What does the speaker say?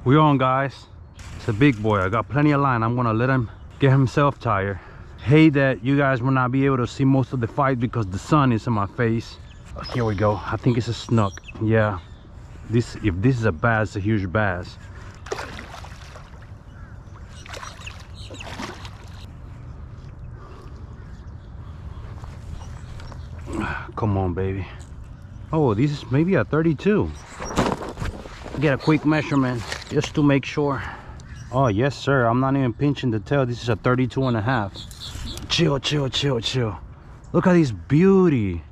We're on, guys. It's a big boy. I got plenty of line. I'm gonna let him get himself tired. Hate that you guys will not be able to see most of the fight because the sun is in my face. Here we go. I think it's a snook. Yeah, if this is a bass, it's a huge bass. Come on, baby. Oh, this is maybe a 32. Get a quick measurement just to make sure. Oh yes sir, I'm not even pinching the tail. This is a 32 and a half. Chill, chill, chill, chill. Look at this beauty.